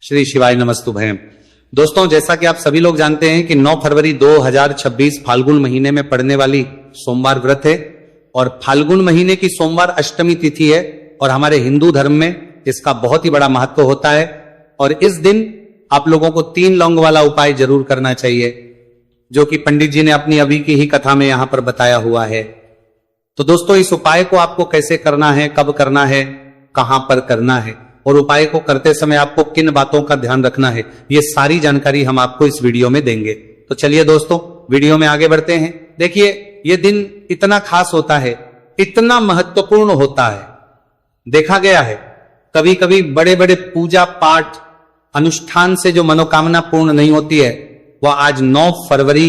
श्री शिवाय नमस्तुभयम। दोस्तों, जैसा कि आप सभी लोग जानते हैं कि 9 फरवरी 2026 फाल्गुन महीने में पड़ने वाली सोमवार व्रत है और फाल्गुन महीने की सोमवार अष्टमी तिथि है और हमारे हिंदू धर्म में इसका बहुत ही बड़ा महत्व होता है। और इस दिन आप लोगों को 3 लौंग वाला उपाय जरूर करना चाहिए, जो कि पंडित जी ने अपनी अभी की ही कथा में यहां पर बताया हुआ है। तो दोस्तों, इस उपाय को आपको कैसे करना है, कब करना है, कहां पर करना है और उपाय को करते समय आपको किन बातों का ध्यान रखना है, ये सारी जानकारी हम आपको इस वीडियो में देंगे। तो चलिए दोस्तों, वीडियो में आगे बढ़ते हैं। देखिए, ये दिन इतना खास होता है, इतना महत्वपूर्ण होता है। देखा गया है कभी कभी बड़े बड़े पूजा पाठ अनुष्ठान से जो मनोकामना पूर्ण नहीं होती है, वह आज 9 फरवरी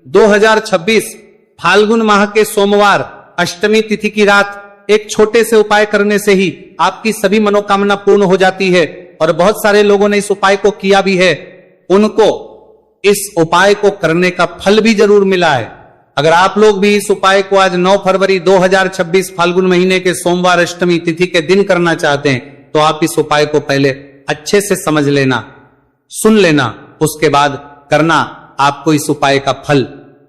2026 फाल्गुन माह के सोमवार अष्टमी तिथि की रात एक छोटे से उपाय करने से ही आपकी सभी मनोकामना पूर्ण हो जाती है। और बहुत सारे लोगों ने इस उपाय को किया भी है, उनको इस उपाय को करने का फल भी जरूर मिला है। अगर आप लोग भी इस उपाय को आज 9 फरवरी 2026 फाल्गुन महीने के सोमवार अष्टमी तिथि के दिन करना चाहते हैं, तो आप इस उपाय को पहले अच्छे से समझ लेना, सुन लेना, उसके बाद करना। आपको इस उपाय का फल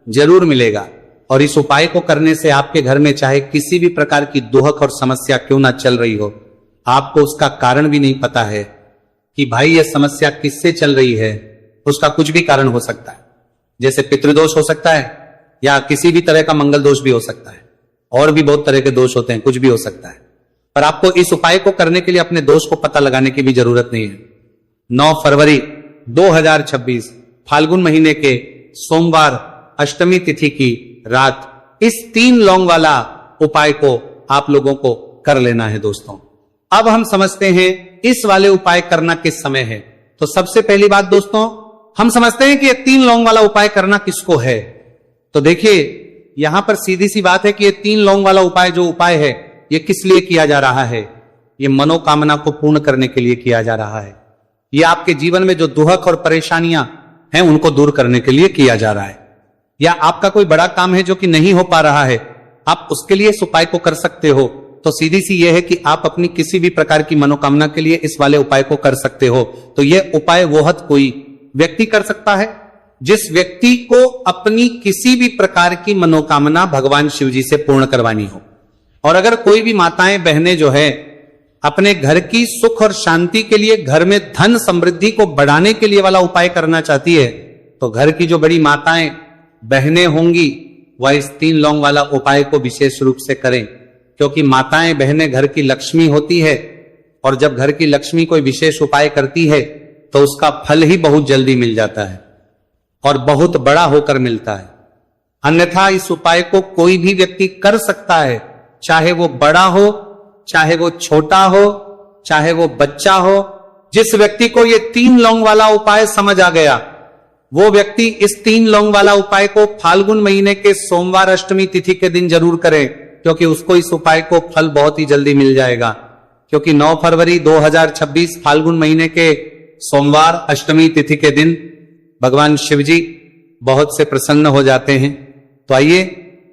जरूर मिलेगा। और इस उपाय को करने से आपके घर में चाहे किसी भी प्रकार की दुहक और समस्या क्यों ना चल रही हो, आपको उसका कारण भी नहीं पता है कि भाई यह समस्या किससे चल रही है, उसका कुछ भी कारण हो सकता है। जैसे पितृदोष हो सकता है या किसी भी तरह का मंगल दोष भी हो सकता है, और भी बहुत तरह के दोष होते हैं, कुछ भी हो सकता है। पर आपको इस उपाय को करने के लिए अपने दोष को पता लगाने की भी जरूरत नहीं है। 9 फरवरी 2026 फाल्गुन महीने के सोमवार अष्टमी तिथि की रात इस 3 लौंग वाला उपाय को आप लोगों को कर लेना है। दोस्तों, अब हम समझते हैं इस वाले उपाय करना किस समय है। तो सबसे पहली बात दोस्तों, हम समझते हैं कि ये 3 लौंग वाला उपाय करना किसको है। तो देखिए, यहां पर सीधी सी बात है कि ये 3 लौंग वाला उपाय जो उपाय है, ये किस लिए किया जा रहा है। ये मनोकामना को पूर्ण करने के लिए किया जा रहा है। ये आपके जीवन में जो दुहक और परेशानियां हैं, उनको दूर करने के लिए किया जा रहा है। या आपका कोई बड़ा काम है जो कि नहीं हो पा रहा है, आप उसके लिए इस उपाय को कर सकते हो। तो सीधी सी यह है कि आप अपनी किसी भी प्रकार की मनोकामना के लिए इस वाले उपाय को कर सकते हो। तो यह उपाय वोहत कोई व्यक्ति कर सकता है जिस व्यक्ति को अपनी किसी भी प्रकार की मनोकामना भगवान शिव जी से पूर्ण करवानी हो। और अगर कोई भी माताएं बहनें जो है अपने घर की सुख और शांति के लिए, घर में धन समृद्धि को बढ़ाने के लिए वाला उपाय करना चाहती है, तो घर की जो बड़ी माताएं बहनें होंगी वह इस 3 लौंग वाला उपाय को विशेष रूप से करें। क्योंकि माताएं बहनें घर की लक्ष्मी होती है और जब घर की लक्ष्मी कोई विशेष उपाय करती है तो उसका फल ही बहुत जल्दी मिल जाता है और बहुत बड़ा होकर मिलता है। अन्यथा इस उपाय को कोई भी व्यक्ति कर सकता है, चाहे वो बड़ा हो, चाहे वो छोटा हो, चाहे वो बच्चा हो। जिस व्यक्ति को ये 3 लौंग वाला उपाय समझ आ गया, वो व्यक्ति इस 3 लौंग वाला उपाय को फाल्गुन महीने के सोमवार अष्टमी तिथि के दिन जरूर करे, क्योंकि उसको इस उपाय को फल बहुत ही जल्दी मिल जाएगा। क्योंकि 9 फरवरी 2026 फाल्गुन महीने के सोमवार अष्टमी तिथि के दिन भगवान शिव जी बहुत से प्रसन्न हो जाते हैं। तो आइए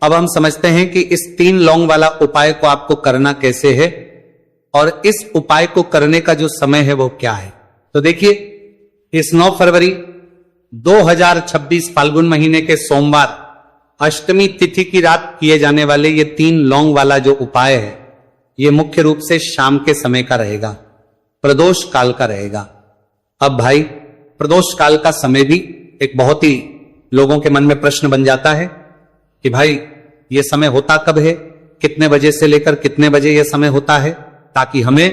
अब हम समझते हैं कि इस 3 लौंग वाला उपाय को आपको करना कैसे है और इस उपाय को करने का जो समय है वो क्या है। तो देखिए, इस 9 फरवरी 2026 फाल्गुन महीने के सोमवार अष्टमी तिथि की रात किए जाने वाले ये 3 लौंग वाला जो उपाय है, ये मुख्य रूप से शाम के समय का रहेगा, प्रदोष काल का रहेगा। अब भाई, प्रदोष काल का समय भी एक बहुत ही लोगों के मन में प्रश्न बन जाता है कि भाई ये समय होता कब है, कितने बजे से लेकर कितने बजे यह समय होता है, ताकि हमें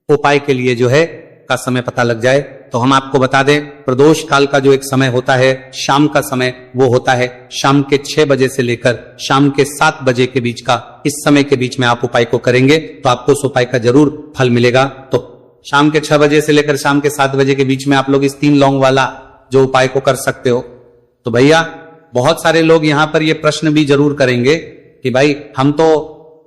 उपाय के लिए जो है का समय पता लग जाए। तो हम आपको बता दें, प्रदोष काल का जो एक समय होता है, शाम का समय, वो होता है शाम के 6 बजे से लेकर शाम के 7 बजे के बीच का। इस समय के बीच में आप उपाय को करेंगे तो आपको उस उपाय का जरूर फल मिलेगा। तो शाम के 6 बजे से लेकर शाम के 7 बजे के बीच में आप लोग इस 3 लौंग वाला जो उपाय को कर सकते हो। तो भैया, बहुत सारे लोग यहां पर ये प्रश्न भी जरूर करेंगे कि भाई हम तो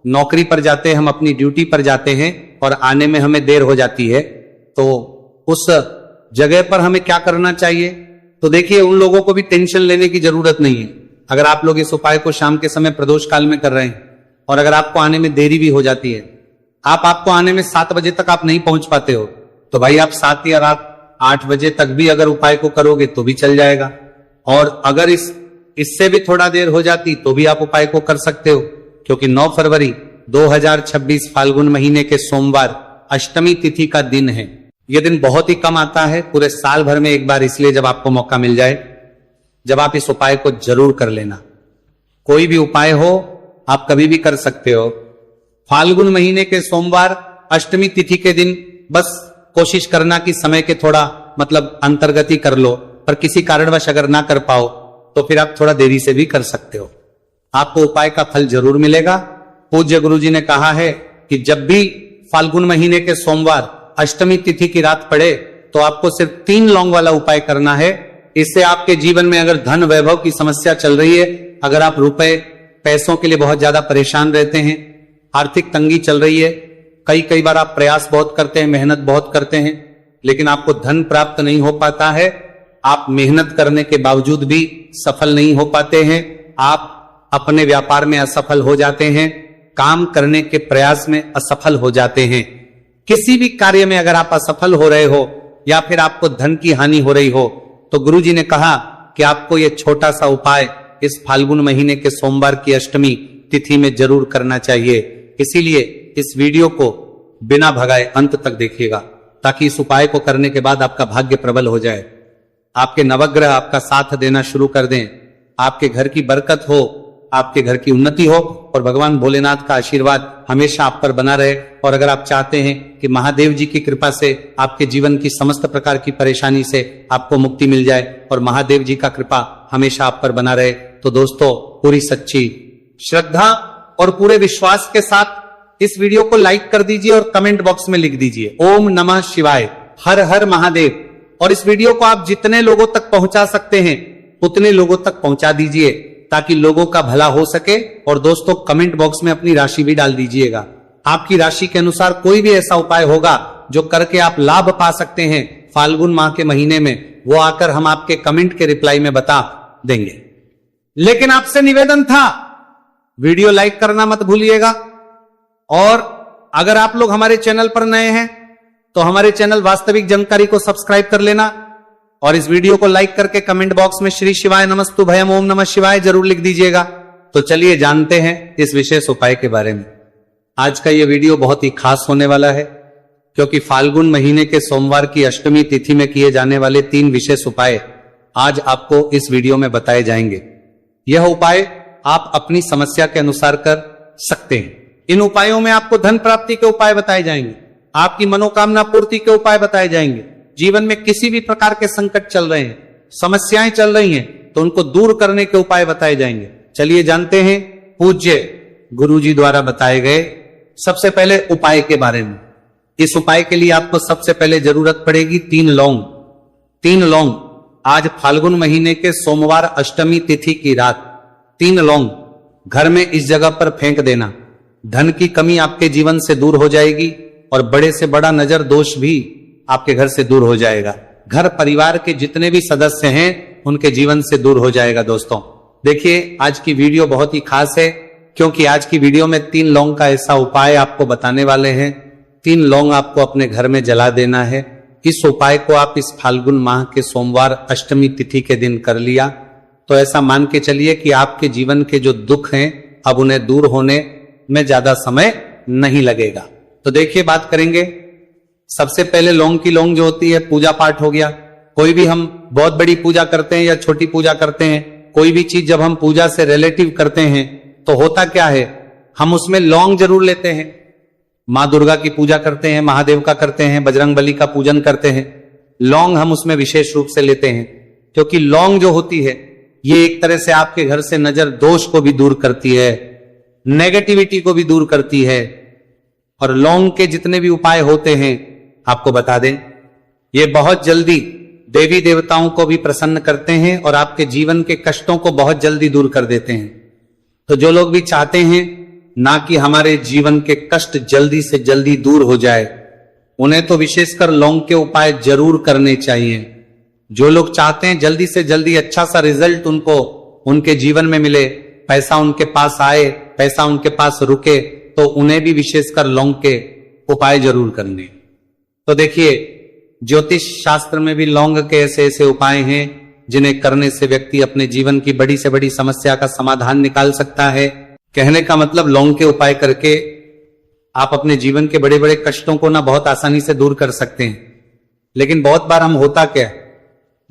नौकरी पर जाते हैं, हम अपनी ड्यूटी पर जाते हैं और आने में हमें देर हो जाती है, तो उस जगह पर हमें क्या करना चाहिए। तो देखिए, उन लोगों को भी टेंशन लेने की जरूरत नहीं है। अगर आप लोग इस उपाय को शाम के समय प्रदोष काल में कर रहे हैं और अगर आपको आने में देरी भी हो जाती है, आपको आने में 7 बजे तक आप नहीं पहुंच पाते हो, तो भाई आप 7 या रात 8 बजे तक भी अगर उपाय को करोगे तो भी चल जाएगा, और अगर इससे भी थोड़ा देर हो जाती तो भी आप उपाय को कर सकते हो, क्योंकि 9 फरवरी 2026 फाल्गुन महीने के सोमवार अष्टमी तिथि का दिन है। यह दिन बहुत ही कम आता है, पूरे साल भर में एक बार, इसलिए जब आपको मौका मिल जाए, जब आप इस उपाय को जरूर कर लेना। कोई भी उपाय हो आप कभी भी कर सकते हो। फाल्गुन महीने के सोमवार अष्टमी तिथि के दिन बस कोशिश करना कि समय के थोड़ा अंतर्गति कर लो, पर किसी कारणवश अगर ना कर पाओ तो फिर आप थोड़ा देरी से भी कर सकते हो, आपको उपाय का फल जरूर मिलेगा। पूज्य गुरु जी ने कहा है कि जब भी फाल्गुन महीने के सोमवार अष्टमी तिथि की रात पड़े तो आपको सिर्फ 3 लौंग वाला उपाय करना है। इससे आपके जीवन में अगर धन वैभव की समस्या चल रही है, अगर आप रुपए पैसों के लिए बहुत ज्यादा परेशान रहते हैं, आर्थिक तंगी चल रही है, कई बार आप प्रयास बहुत करते हैं, मेहनत बहुत करते हैं, लेकिन आपको धन प्राप्त नहीं हो पाता है, आप मेहनत करने के बावजूद भी सफल नहीं हो पाते हैं, आप अपने व्यापार में असफल हो जाते हैं, काम करने के प्रयास में असफल हो जाते हैं, किसी भी कार्य में अगर आप असफल हो रहे हो या फिर आपको धन की हानि हो रही हो, तो गुरु जी ने कहा कि आपको यह छोटा सा उपाय इस फाल्गुन महीने के सोमवार की अष्टमी तिथि में जरूर करना चाहिए। इसीलिए इस वीडियो को बिना भगाए अंत तक देखिएगा, ताकि इस उपाय को करने के बाद आपका भाग्य प्रबल हो जाए, आपके नवग्रह आपका साथ देना शुरू कर दें, आपके घर की बरकत हो, आपके घर की उन्नति हो, और भगवान भोलेनाथ का आशीर्वाद हमेशा आप पर बना रहे। और अगर आप चाहते हैं कि महादेव जी की कृपा से आपके जीवन की समस्त प्रकार की परेशानी से आपको मुक्ति मिल जाए और महादेव जी का कृपा हमेशा आप पर बना रहे, तो दोस्तों पूरी सच्ची श्रद्धा और पूरे विश्वास के साथ इस वीडियो को लाइक कर दीजिए और कमेंट बॉक्स में लिख दीजिए ओम नमः शिवाय, हर हर महादेव। और इस वीडियो को आप जितने लोगों तक पहुंचा सकते हैं उतने लोगों तक पहुंचा दीजिए, ताकि लोगों का भला हो सके। और दोस्तों कमेंट बॉक्स में अपनी राशि भी डाल दीजिएगा, आपकी राशि के अनुसार कोई भी ऐसा उपाय होगा जो करके आप लाभ पा सकते हैं फाल्गुन माह के महीने में, वो आकर हम आपके कमेंट के रिप्लाई में बता देंगे। लेकिन आपसे निवेदन था, वीडियो लाइक करना मत भूलिएगा, और अगर आप लोग हमारे चैनल पर नए हैं तो हमारे चैनल वास्तविक जानकारी को सब्सक्राइब कर लेना, और इस वीडियो को लाइक करके कमेंट बॉक्स में श्री शिवाय नमस्तु भयम ओम नमः शिवाय जरूर लिख दीजिएगा। तो चलिए जानते हैं इस विशेष उपाय के बारे में। आज का यह वीडियो बहुत ही खास होने वाला है, क्योंकि फाल्गुन महीने के सोमवार की अष्टमी तिथि में किए जाने वाले 3 विशेष उपाय आज आपको इस वीडियो में बताए जाएंगे। यह उपाय आप अपनी समस्या के अनुसार कर सकते हैं। इन उपायों में आपको धन प्राप्ति के उपाय बताए जाएंगे, आपकी मनोकामना पूर्ति के उपाय बताए जाएंगे। जीवन में किसी भी प्रकार के संकट चल रहे हैं, समस्याएं चल रही हैं, तो उनको दूर करने के उपाय बताए जाएंगे। चलिए जानते हैं पूज्य गुरु जी द्वारा बताए गए सबसे पहले उपाय के बारे में। इस उपाय के लिए आपको सबसे पहले जरूरत पड़ेगी 3 लौंग। 3 लौंग आज फाल्गुन महीने के सोमवार अष्टमी तिथि की रात 3 लौंग घर में इस जगह पर फेंक देना। धन की कमी आपके जीवन से दूर हो जाएगी और बड़े से बड़ा नजर दोष भी आपके घर से दूर हो जाएगा। घर परिवार के जितने भी सदस्य हैं उनके जीवन से दूर हो जाएगा। दोस्तों देखिए आज की वीडियो बहुत ही खास है, क्योंकि आज की वीडियो में 3 लौंग का ऐसा उपाय आपको बताने वाले हैं। 3 लौंग आपको अपने घर में जला देना है। इस उपाय को आप इस फाल्गुन माह के सोमवार अष्टमी तिथि के दिन कर लिया तो ऐसा मान के चलिए कि आपके जीवन के जो दुख हैं अब उन्हें दूर होने में ज्यादा समय नहीं लगेगा। तो देखिए बात करेंगे। सबसे पहले लौंग की लौंग जो होती है, पूजा पाठ हो गया। कोई भी हम बहुत बड़ी पूजा करते हैं या छोटी पूजा करते हैं, कोई भी चीज जब हम पूजा से रिलेटिव करते हैं तो होता क्या है, हम उसमें लौंग जरूर लेते हैं। माँ दुर्गा की पूजा करते हैं, महादेव का करते हैं, बजरंग बली का पूजन करते हैं, लौंग हम उसमें विशेष रूप से लेते हैं, क्योंकि लौंग जो होती है ये एक तरह से आपके घर से नजर दोष को भी दूर करती है, नेगेटिविटी को भी दूर करती है। और लौंग के जितने भी उपाय होते हैं आपको बता दें, ये बहुत जल्दी देवी देवताओं को भी प्रसन्न करते हैं और आपके जीवन के कष्टों को बहुत जल्दी दूर कर देते हैं। तो जो लोग भी चाहते हैं ना कि हमारे जीवन के कष्ट जल्दी से जल्दी दूर हो जाए, उन्हें तो विशेषकर लौंग के उपाय जरूर करने चाहिए। जो लोग चाहते हैं जल्दी से जल्दी अच्छा सा रिजल्ट उनको उनके जीवन में मिले, पैसा उनके पास आए, पैसा उनके पास रुके, तो उन्हें भी विशेषकर लौंग के उपाय जरूर करने। तो देखिए ज्योतिष शास्त्र में भी लौंग के ऐसे ऐसे उपाय हैं जिन्हें करने से व्यक्ति अपने जीवन की बड़ी से बड़ी समस्या का समाधान निकाल सकता है। कहने का मतलब लौंग के उपाय करके आप अपने जीवन के बड़े बड़े कष्टों को ना बहुत आसानी से दूर कर सकते हैं। लेकिन बहुत बार हम होता क्या है,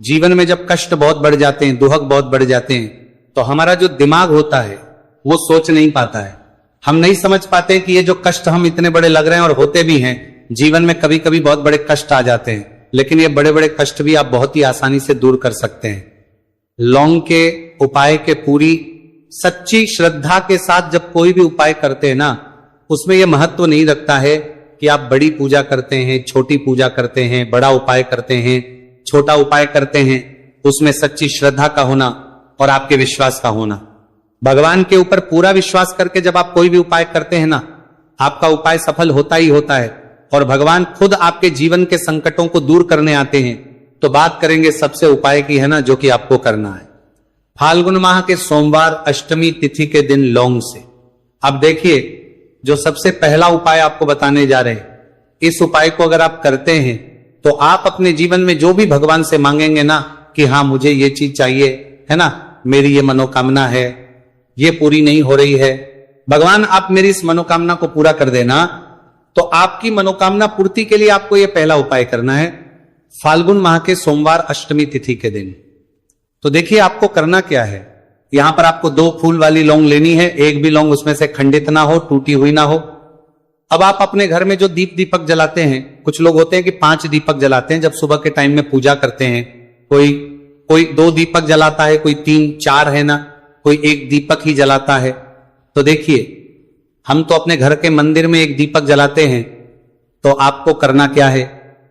जीवन में जब कष्ट बहुत बढ़ जाते हैं, दुहक बहुत बढ़ जाते हैं, तो हमारा जो दिमाग होता है वो सोच नहीं पाता है। हम नहीं समझ पाते कि ये जो कष्ट हम इतने बड़े लग रहे हैं और होते भी हैं, जीवन में कभी कभी बहुत बड़े कष्ट आ जाते हैं, लेकिन ये बड़े बड़े कष्ट भी आप बहुत ही आसानी से दूर कर सकते हैं। लौंग के उपाय के पूरी सच्ची श्रद्धा के साथ जब कोई भी उपाय करते हैं ना, उसमें यह महत्व नहीं रखता है कि आप बड़ी पूजा करते हैं, छोटी पूजा करते हैं, बड़ा उपाय करते हैं, छोटा उपाय करते हैं। उसमें सच्ची श्रद्धा का होना और आपके विश्वास का होना। भगवान के ऊपर पूरा विश्वास करके जब आप कोई भी उपाय करते हैं ना, आपका उपाय सफल होता ही होता है और भगवान खुद आपके जीवन के संकटों को दूर करने आते हैं। तो बात करेंगे सबसे उपाय की, है ना, जो कि आपको करना है फाल्गुन माह के सोमवार अष्टमी तिथि के दिन लौंग से। अब देखिए, जो सबसे पहला उपाय आपको बताने जा रहे हैं, इस उपाय को अगर आप करते हैं तो आप अपने जीवन में जो भी भगवान से मांगेंगे ना कि हाँ मुझे ये चीज चाहिए, है ना, मेरी ये मनोकामना है, ये पूरी नहीं हो रही है, भगवान आप मेरी इस मनोकामना को पूरा कर देना, तो आपकी मनोकामना पूर्ति के लिए आपको यह पहला उपाय करना है फाल्गुन माह के सोमवार अष्टमी तिथि के दिन। तो देखिए आपको करना क्या है, यहां पर आपको 2 फूल वाली लौंग लेनी है, एक भी लौंग उसमें से खंडित ना हो, टूटी हुई ना हो। अब आप अपने घर में जो दीपक जलाते हैं, कुछ लोग होते हैं कि 5 दीपक जलाते हैं जब सुबह के टाइम में पूजा करते हैं, कोई 2 दीपक जलाता है, कोई 3 4 है ना, कोई 1 दीपक ही जलाता है। तो देखिए, हम तो अपने घर के मंदिर में 1 दीपक जलाते हैं, तो आपको करना क्या है,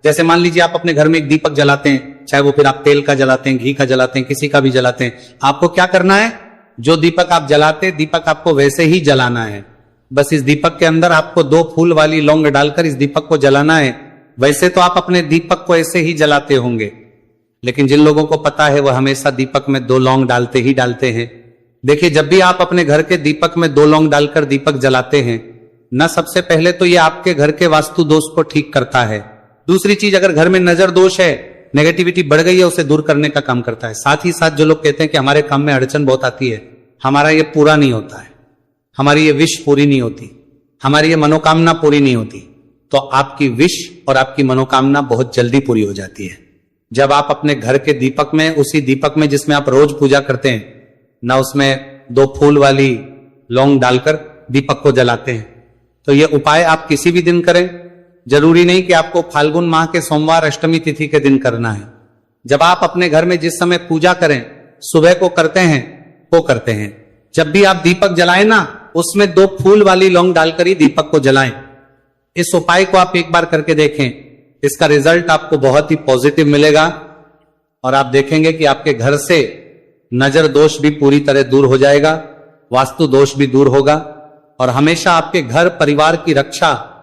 जैसे मान लीजिए आप अपने घर में 1 दीपक जलाते हैं, चाहे वो फिर आप तेल का जलाते हैं, घी का जलाते हैं, किसी का भी जलाते हैं, आपको क्या करना है, जो दीपक आप जलाते दीपक आपको वैसे ही जलाना है। बस इस दीपक के अंदर आपको 2 फूल वाली लौंग डालकर इस दीपक को जलाना है। वैसे तो आप अपने दीपक को ऐसे ही जलाते होंगे, लेकिन जिन लोगों को पता है वह हमेशा दीपक में 2 लौंग डालते ही डालते हैं। देखिए, जब भी आप अपने घर के दीपक में 2 लौंग डालकर दीपक जलाते हैं ना, सबसे पहले तो ये आपके घर के वास्तु दोष को ठीक करता है। दूसरी चीज, अगर घर में नजर दोष है, नेगेटिविटी बढ़ गई है, उसे दूर करने का काम करता है। साथ ही साथ जो लोग कहते हैं कि हमारे काम में अड़चन बहुत आती है, हमारा ये पूरा नहीं होता है, हमारी ये विश पूरी नहीं होती, हमारी ये मनोकामना पूरी नहीं होती, तो आपकी विश और आपकी मनोकामना बहुत जल्दी पूरी हो जाती है। जब आप अपने घर के दीपक में, उसी दीपक में जिसमें आप रोज पूजा करते हैं ना, उसमें 2 फूल वाली लौंग डालकर दीपक को जलाते हैं, तो ये उपाय आप किसी भी दिन करें, जरूरी नहीं कि आपको फाल्गुन माह के सोमवार अष्टमी तिथि के दिन करना है। जब आप अपने घर में जिस समय पूजा करें, सुबह को करते हैं, वो करते हैं, जब भी आप दीपक जलाएं ना, उसमें 2 फूल वाली लौंग डालकर ही दीपक को जलाएं। इस उपाय को आप एक बार करके देखें, इसका रिजल्ट आपको बहुत ही पॉजिटिव मिलेगा और आप देखेंगे कि आपके घर से नजर दोष भी पूरी तरह दूर हो जाएगा, वास्तु दोष भी दूर होगा और हमेशा आपके घर परिवार की रक्षा,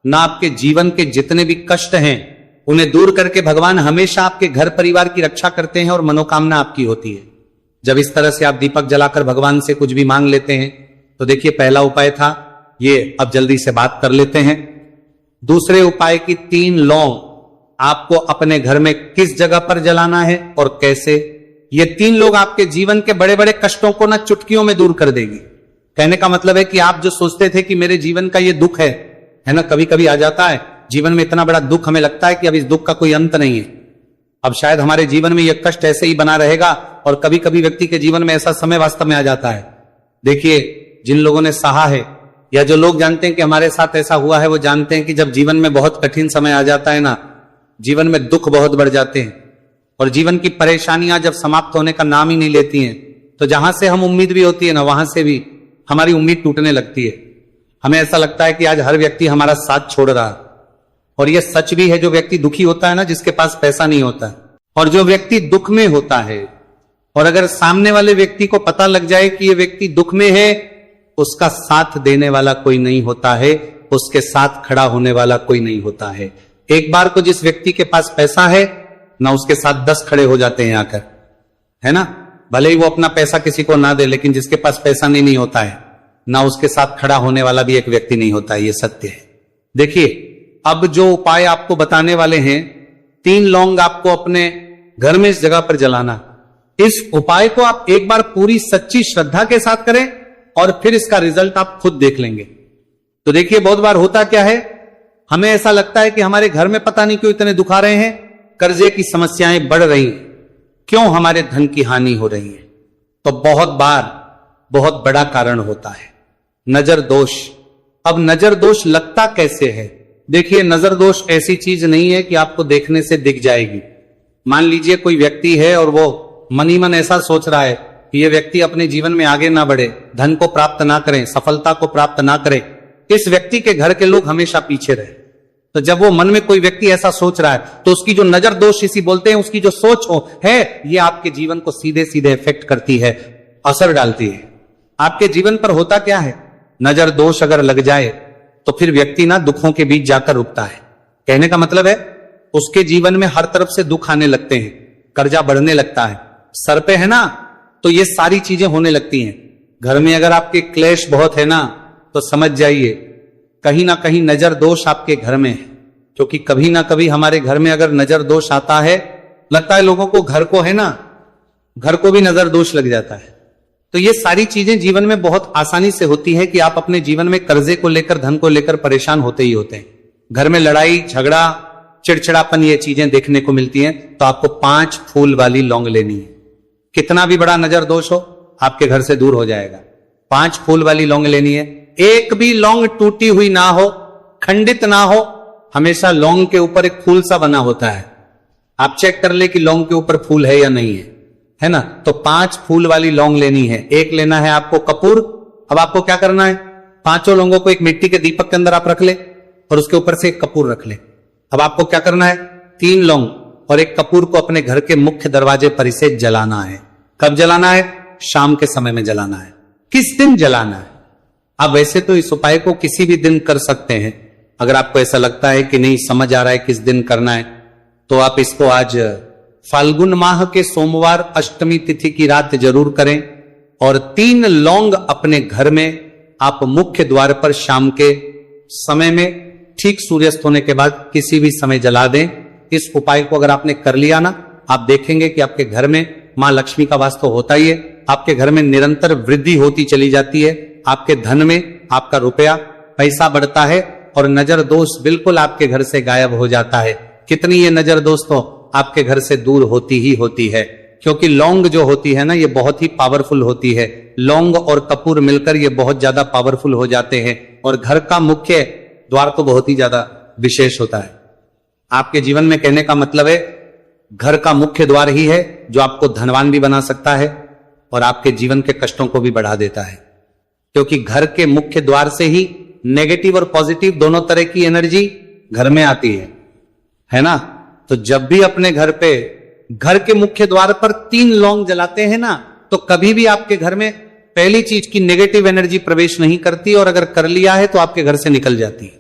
ना आपके जीवन के जितने भी कष्ट हैं उन्हें दूर करके भगवान हमेशा आपके घर परिवार की रक्षा करते हैं और मनोकामना आपकी होती है। जब इस तरह से आप दीपक जलाकर भगवान से कुछ भी मांग लेते हैं, तो देखिए पहला उपाय था ये, अब जल्दी से बात कर लेते हैं दूसरे उपाय की। 3 लौंग आपको अपने घर में किस जगह पर जलाना है और कैसे, ये 3 लोग आपके जीवन के बड़े बड़े कष्टों को ना चुटकियों में दूर कर देगी। कहने का मतलब है कि आप जो सोचते थे कि मेरे जीवन का ये दुख है ना, कभी कभी आ जाता है जीवन में इतना बड़ा दुख, हमें लगता है कि अब इस दुख का कोई अंत नहीं है, अब शायद हमारे जीवन में यह कष्ट ऐसे ही बना रहेगा, और कभी कभी व्यक्ति के जीवन में ऐसा समय वास्तव में आ जाता है। देखिए, जिन लोगों ने सहा है या जो लोग जानते हैं कि हमारे साथ ऐसा हुआ है, वो जानते हैं कि जब जीवन में बहुत कठिन समय आ जाता है ना, जीवन में दुख बहुत बढ़ जाते हैं और जीवन की परेशानियां जब समाप्त होने का नाम ही नहीं लेती हैं, तो जहां से हम उम्मीद भी होती है ना, वहां से भी हमारी उम्मीद टूटने लगती है। हमें ऐसा लगता है कि आज हर व्यक्ति हमारा साथ छोड़ रहा है, और यह सच भी है। जो व्यक्ति दुखी होता है ना, जिसके पास पैसा नहीं होता, और जो व्यक्ति दुख में होता है, और अगर सामने वाले व्यक्ति को पता लग जाए कि यह व्यक्ति दुख में है, उसका साथ देने वाला कोई नहीं होता है, उसके साथ खड़ा होने वाला कोई नहीं होता है। एक बार को जिस व्यक्ति के पास पैसा है ना, उसके साथ 10 खड़े हो जाते हैं आकर, है ना, भले ही वो अपना पैसा किसी को ना दे, लेकिन जिसके पास पैसा नहीं होता है ना, उसके साथ खड़ा होने वाला भी एक व्यक्ति नहीं होता है, ये सत्य है। देखिए, अब जो उपाय आपको बताने वाले हैं 3 लौंग आपको अपने घर में इस जगह पर जलाना। इस उपाय को आप एक बार पूरी सच्ची श्रद्धा के साथ करें और फिर इसका रिजल्ट आप खुद देख लेंगे। तो देखिए, बहुत बार होता क्या है, हमें ऐसा लगता है कि हमारे घर में पता नहीं क्यों इतने दुख आ रहे हैं, कर्जे की समस्याएं बढ़ रही हैं, क्यों हमारे धन की हानि हो रही है। तो बहुत बार बहुत बड़ा कारण होता है नजर दोष। अब नजर दोष लगता कैसे है? देखिए, नजर दोष ऐसी चीज नहीं है कि आपको देखने से दिख जाएगी। मान लीजिए कोई व्यक्ति है और वो मन ही मन ऐसा सोच रहा है कि ये व्यक्ति अपने जीवन में आगे ना बढ़े, धन को प्राप्त ना करें, सफलता को प्राप्त ना करे, इस व्यक्ति के घर के लोग हमेशा पीछे रहे। तो जब वो मन में कोई व्यक्ति ऐसा सोच रहा है तो उसकी जो नजर दोष इसी बोलते हैं, उसकी जो सोच है ये आपके जीवन को सीधे सीधे इफेक्ट करती है, असर डालती है। आपके जीवन पर होता क्या है, नजर दोष अगर लग जाए तो फिर व्यक्ति ना दुखों के बीच जाकर रुकता है। कहने का मतलब है उसके जीवन में हर तरफ से दुख आने लगते हैं, कर्जा बढ़ने लगता है, सर पे है ना, तो ये सारी चीजें होने लगती हैं। घर में अगर आपके क्लेश बहुत है ना, तो समझ जाइए कहीं ना कहीं नजर दोष आपके घर में है। क्योंकि कभी ना कभी हमारे घर में अगर नजर दोष आता है, लगता है लोगों को घर को है ना, घर को भी नजर दोष लग जाता है। तो ये सारी चीजें जीवन में बहुत आसानी से होती है कि आप अपने जीवन में कर्जे को लेकर, धन को लेकर परेशान होते ही होते हैं। घर में लड़ाई झगड़ा, चिड़चिड़ापन, ये चीजें देखने को मिलती हैं। तो आपको 5 फूल वाली लौंग लेनी है। कितना भी बड़ा नजर दोष हो आपके घर से दूर हो जाएगा। 5 फूल वाली लौंग लेनी है। एक भी लौंग टूटी हुई ना हो, खंडित ना हो, हमेशा लौंग के ऊपर एक फूल सा बना होता है। आप चेक कर ले कि लौंग के ऊपर फूल है या नहीं है ना। तो 5 फूल वाली लौंग लेनी है। एक लेना है आपको कपूर। अब आपको क्या करना है, 5 लौंगों को एक मिट्टी के दीपक के अंदर आप रख ले और उसके ऊपर से एक कपूर रख ले। अब आपको क्या करना है, 3 लौंग और एक कपूर को अपने घर के मुख्य दरवाजे पर इसे जलाना है। कब जलाना है? शाम के समय में जलाना है। किस दिन जलाना है? आप वैसे तो इस उपाय को किसी भी दिन कर सकते हैं। अगर आपको ऐसा लगता है कि नहीं समझ आ रहा है किस दिन करना है, तो आप इसको आज फाल्गुन माह के सोमवार अष्टमी तिथि की रात जरूर करें। और 3 लौंग अपने घर में आप मुख्य द्वार पर शाम के समय में ठीक सूर्यास्त होने के बाद किसी भी समय जला दें। इस उपाय को अगर आपने कर लिया ना, आप देखेंगे कि आपके घर में मां लक्ष्मी का वास तो होता ही है, आपके घर में निरंतर वृद्धि होती चली जाती है। आपके धन में आपका रुपया पैसा बढ़ता है और नजर दोष बिल्कुल आपके घर से गायब हो जाता है। कितनी ये नजर दोष तो आपके घर से दूर होती ही होती है। क्योंकि लौंग जो होती है ना, ये बहुत ही पावरफुल होती है। लौंग और कपूर मिलकर ये बहुत ज्यादा पावरफुल हो जाते हैं और घर का मुख्य द्वार तो बहुत ही ज्यादा विशेष होता है। आपके जीवन में कहने का मतलब है घर का मुख्य द्वार ही है जो आपको धनवान भी बना सकता है और आपके जीवन के कष्टों को भी बढ़ा देता है। क्योंकि घर के मुख्य द्वार से ही नेगेटिव और पॉजिटिव दोनों तरह की एनर्जी घर में आती है ना। तो जब भी अपने घर पे घर के मुख्य द्वार पर 3 लौंग जलाते हैं ना, तो कभी भी आपके घर में पहली चीज की नेगेटिव एनर्जी प्रवेश नहीं करती और अगर कर लिया है तो आपके घर से निकल जाती है।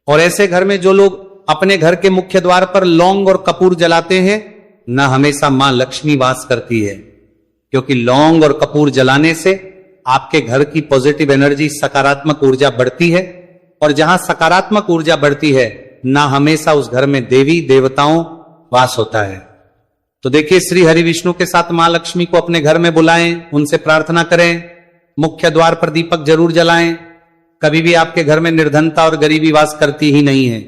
और ऐसे घर में जो लोग अपने घर के मुख्य द्वार पर लौंग और कपूर जलाते हैं ना, हमेशा मां लक्ष्मी वास करती है। क्योंकि लौंग और कपूर जलाने से आपके घर की पॉजिटिव एनर्जी, सकारात्मक ऊर्जा बढ़ती है और जहां सकारात्मक ऊर्जा बढ़ती है ना, हमेशा उस घर में देवी देवताओं वास होता है। तो देखिए, श्री हरि विष्णु के साथ मां लक्ष्मी को अपने घर में बुलाएं, उनसे प्रार्थना करें, मुख्य द्वार पर दीपक जरूर जलाएं। कभी भी आपके घर में निर्धनता और गरीबी वास करती ही नहीं है।